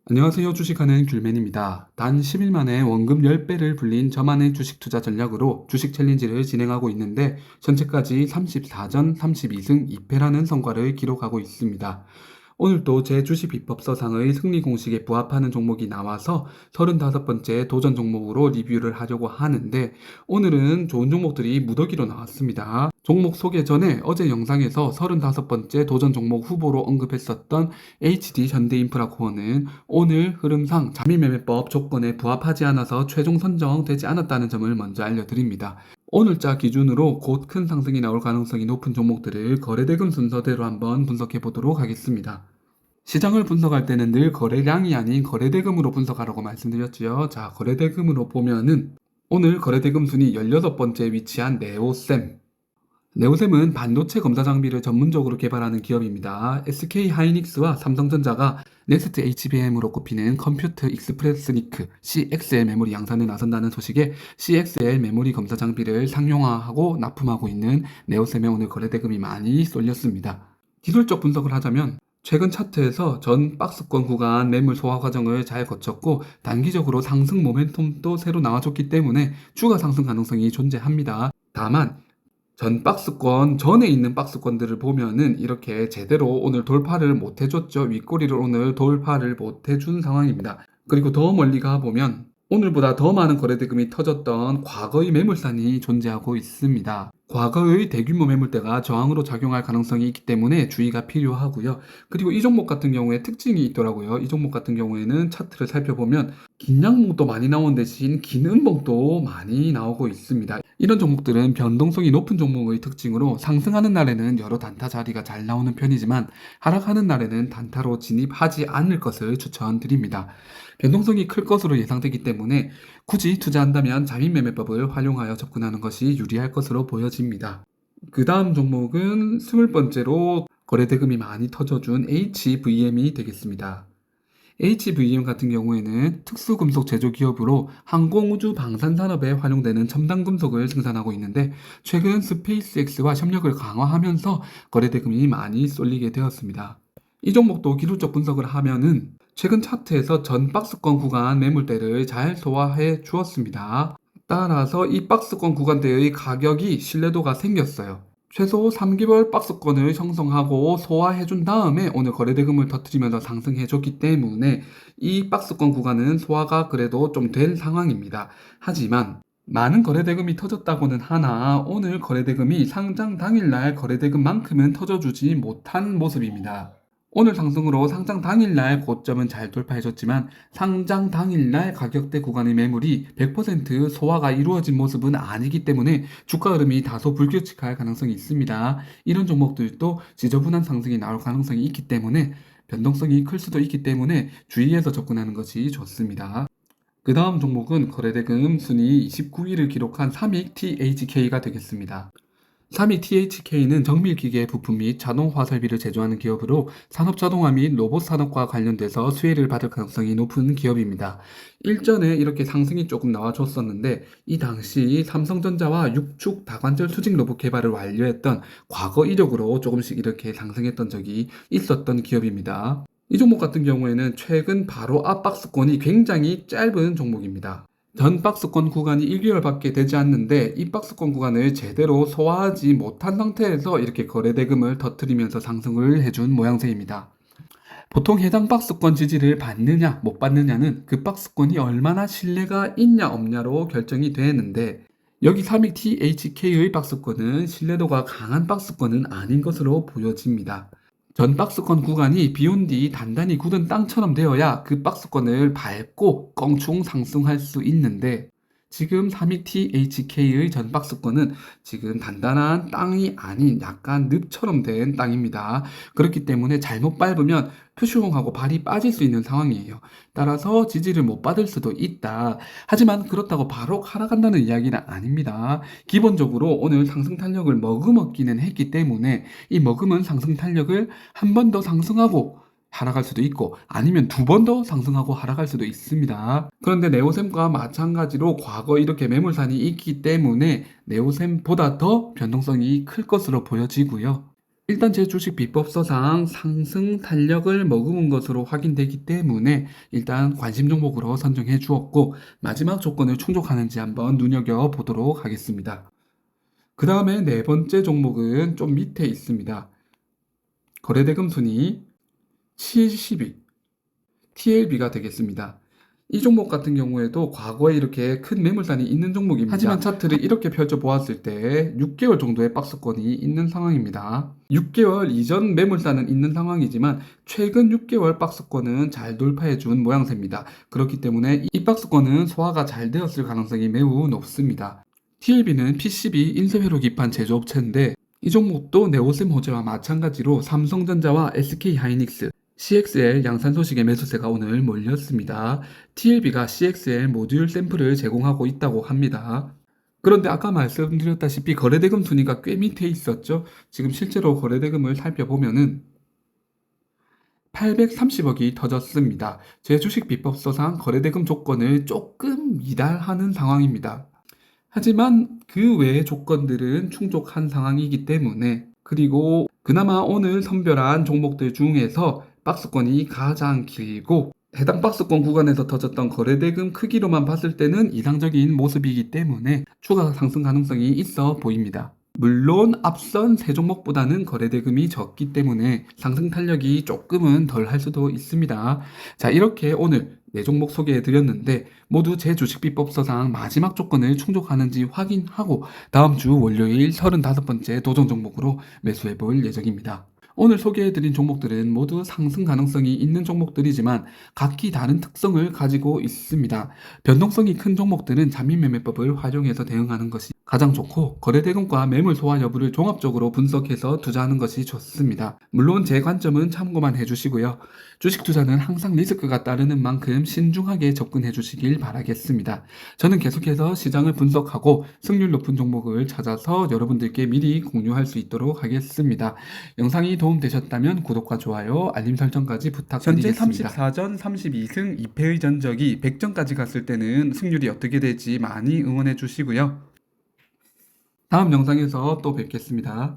안녕하세요. 주식하는 귤맨입니다. 단 10일 만에 원금 10배를 불린 저만의 주식 투자 전략으로 주식 챌린지를 진행하고 있는데 전체까지 34전 32승 2패라는 성과를 기록하고 있습니다. 오늘도 제 주식 비법서상의 승리 공식에 부합하는 종목이 나와서 35번째 도전 종목으로 리뷰를 하려고 하는데 오늘은 좋은 종목들이 무더기로 나왔습니다. 종목 소개 전에 어제 영상에서 35번째 도전 종목 후보로 언급했었던 HD 현대인프라코어는 오늘 흐름상 자미매매법 조건에 부합하지 않아서 최종 선정되지 않았다는 점을 먼저 알려드립니다. 오늘자 기준으로 곧 큰 상승이 나올 가능성이 높은 종목들을 거래대금 순서대로 한번 분석해 보도록 하겠습니다. 시장을 분석할 때는 늘 거래량이 아닌 거래대금으로 분석하라고 말씀드렸지요. 자, 거래대금으로 보면은 오늘 거래대금 순위 16번째에 위치한 네오셈. 네오셈은 반도체 검사 장비를 전문적으로 개발하는 기업입니다. SK 하이닉스와 삼성전자가 네스트 HBM으로 꼽히는 컴퓨터 익스프레스 니크 CXL 메모리 양산에 나선다는 소식에 CXL 메모리 검사 장비를 상용화하고 납품하고 있는 네오셈의 오늘 거래대금이 많이 쏠렸습니다. 기술적 분석을 하자면 최근 차트에서 전 박스권 구간 매물 소화 과정을 잘 거쳤고 단기적으로 상승 모멘텀도 새로 나와줬기 때문에 추가 상승 가능성이 존재합니다. 다만 전 박스권 전에 있는 박스권들을 보면은 이렇게 제대로 오늘 돌파를 못 해줬죠. 윗꼬리를 오늘 돌파를 못 해준 상황입니다. 그리고 더 멀리 가보면 오늘보다 더 많은 거래대금이 터졌던 과거의 매물산이 존재하고 있습니다. 과거의 대규모 매물대가 저항으로 작용할 가능성이 있기 때문에 주의가 필요하고요. 그리고 이 종목 같은 경우에 특징이 있더라고요. 이 종목 같은 경우에는 차트를 살펴보면 긴 양봉도 많이 나온 대신 긴 음봉도 많이 나오고 있습니다. 이런 종목들은 변동성이 높은 종목의 특징으로 상승하는 날에는 여러 단타 자리가 잘 나오는 편이지만 하락하는 날에는 단타로 진입하지 않을 것을 추천드립니다. 변동성이 클 것으로 예상되기 때문에 굳이 투자한다면 자민매매법을 활용하여 접근하는 것이 유리할 것으로 보여집니다. 그 다음 종목은 20번째로 거래대금이 많이 터져준 HVM이 되겠습니다. HVM 같은 경우에는 특수금속 제조기업으로 항공우주 방산산업에 활용되는 첨단금속을 생산하고 있는데 최근 스페이스X와 협력을 강화하면서 거래대금이 많이 쏠리게 되었습니다. 이 종목도 기술적 분석을 하면은 최근 차트에서 전 박스권 구간 매물대를 잘 소화해 주었습니다. 따라서 이 박스권 구간대의 가격이 신뢰도가 생겼어요. 최소 3개월 박스권을 형성하고 소화해준 다음에 오늘 거래대금을 터뜨리면서 상승해줬기 때문에 이 박스권 구간은 소화가 그래도 좀 된 상황입니다. 하지만 많은 거래대금이 터졌다고는 하나 오늘 거래대금이 상장 당일날 거래대금만큼은 터져주지 못한 모습입니다. 오늘 상승으로 상장 당일날 고점은 잘 돌파해줬지만 상장 당일날 가격대 구간의 매물이 100% 소화가 이루어진 모습은 아니기 때문에 주가 흐름이 다소 불규칙할 가능성이 있습니다. 이런 종목들도 지저분한 상승이 나올 가능성이 있기 때문에 변동성이 클 수도 있기 때문에 주의해서 접근하는 것이 좋습니다. 그 다음 종목은 거래대금 순위 29위를 기록한 삼익 THK가 되겠습니다. 삼익 THK는 정밀기계 부품 및 자동화 설비를 제조하는 기업으로 산업자동화 및 로봇 산업과 관련돼서 수혜를 받을 가능성이 높은 기업입니다. 일전에 이렇게 상승이 조금 나와줬었는데 이 당시 삼성전자와 육축 다관절 수직 로봇 개발을 완료했던 과거 이력으로 조금씩 이렇게 상승했던 적이 있었던 기업입니다. 이 종목 같은 경우에는 최근 바로 앞 박스권이 굉장히 짧은 종목입니다. 전 박스권 구간이 1개월밖에 되지 않는데 이 박스권 구간을 제대로 소화하지 못한 상태에서 이렇게 거래대금을 터뜨리면서 상승을 해준 모양새입니다. 보통 해당 박스권 지지를 받느냐 못 받느냐는 그 박스권이 얼마나 신뢰가 있냐 없냐로 결정이 되는데 여기 삼익 THK의 박스권은 신뢰도가 강한 박스권은 아닌 것으로 보여집니다. 전 박스권 구간이 비온 뒤 단단히 굳은 땅처럼 되어야 그 박스권을 밟고 껑충 상승할 수 있는데 지금 3위 THK의 전 박스권은 지금 단단한 땅이 아닌 약간 늪처럼 된 땅입니다. 그렇기 때문에 잘못 밟으면 표시홍하고 발이 빠질 수 있는 상황이에요. 따라서 지지를 못 받을 수도 있다. 하지만 그렇다고 바로 하락한다는 이야기는 아닙니다. 기본적으로 오늘 상승 탄력을 머금었기는 했기 때문에 이 머금은 상승 탄력을 한 번 더 상승하고 하락할 수도 있고 아니면 두 번 더 상승하고 하락할 수도 있습니다. 그런데 네오셈과 마찬가지로 과거 이렇게 매물산이 있기 때문에 네오셈보다 더 변동성이 클 것으로 보여지고요. 일단 제 주식 비법서상 상승 탄력을 머금은 것으로 확인되기 때문에 일단 관심 종목으로 선정해 주었고 마지막 조건을 충족하는지 한번 눈여겨보도록 하겠습니다. 그 다음에 네 번째 종목은 좀 밑에 있습니다. 거래대금 순위 70위 TLB가 되겠습니다. 이 종목 같은 경우에도 과거에 이렇게 큰 매물단이 있는 종목입니다. 하지만 차트를 이렇게 펼쳐보았을 때 6개월 정도의 박스권이 있는 상황입니다. 6개월 이전 매물단은 있는 상황이지만 최근 6개월 박스권은 잘 돌파해준 모양새입니다. 그렇기 때문에 이 박스권은 소화가 잘 되었을 가능성이 매우 높습니다. TLB는 PCB 인쇄회로 기판 제조업체인데 이 종목도 네오셈 호재와 마찬가지로 삼성전자와 SK하이닉스, CXL 양산 소식의 매수세가 오늘 몰렸습니다. TLB가 CXL 모듈 샘플을 제공하고 있다고 합니다. 그런데 아까 말씀드렸다시피 거래대금 순위가 꽤 밑에 있었죠. 지금 실제로 거래대금을 살펴보면은 830억이 터졌습니다. 제 주식 비법서상 거래대금 조건을 조금 미달하는 상황입니다. 하지만 그 외의 조건들은 충족한 상황이기 때문에 그리고 그나마 오늘 선별한 종목들 중에서 박스권이 가장 길고 해당 박스권 구간에서 터졌던 거래대금 크기로만 봤을 때는 이상적인 모습이기 때문에 추가 상승 가능성이 있어 보입니다. 물론 앞선 세 종목보다는 거래대금이 적기 때문에 상승 탄력이 조금은 덜 할 수도 있습니다. 자, 이렇게 오늘 네 종목 소개해 드렸는데 모두 제 주식비법서상 마지막 조건을 충족하는지 확인하고 다음 주 월요일 35번째 도전 종목으로 매수해 볼 예정입니다. 오늘 소개해드린 종목들은 모두 상승 가능성이 있는 종목들이지만 각기 다른 특성을 가지고 있습니다. 변동성이 큰 종목들은 잠입매매법을 활용해서 대응하는 것이 가장 좋고 거래대금과 매물 소화 여부를 종합적으로 분석해서 투자하는 것이 좋습니다. 물론 제 관점은 참고만 해주시고요. 주식 투자는 항상 리스크가 따르는 만큼 신중하게 접근해 주시길 바라겠습니다. 저는 계속해서 시장을 분석하고 승률 높은 종목을 찾아서 여러분들께 미리 공유할 수 있도록 하겠습니다. 영상이 도움되셨다면 구독과 좋아요, 알림 설정까지 부탁드리겠습니다. 현재 34전 32승 2패의 전적이 100전까지 갔을 때는 승률이 어떻게 될지 많이 응원해 주시고요. 다음 영상에서 또 뵙겠습니다.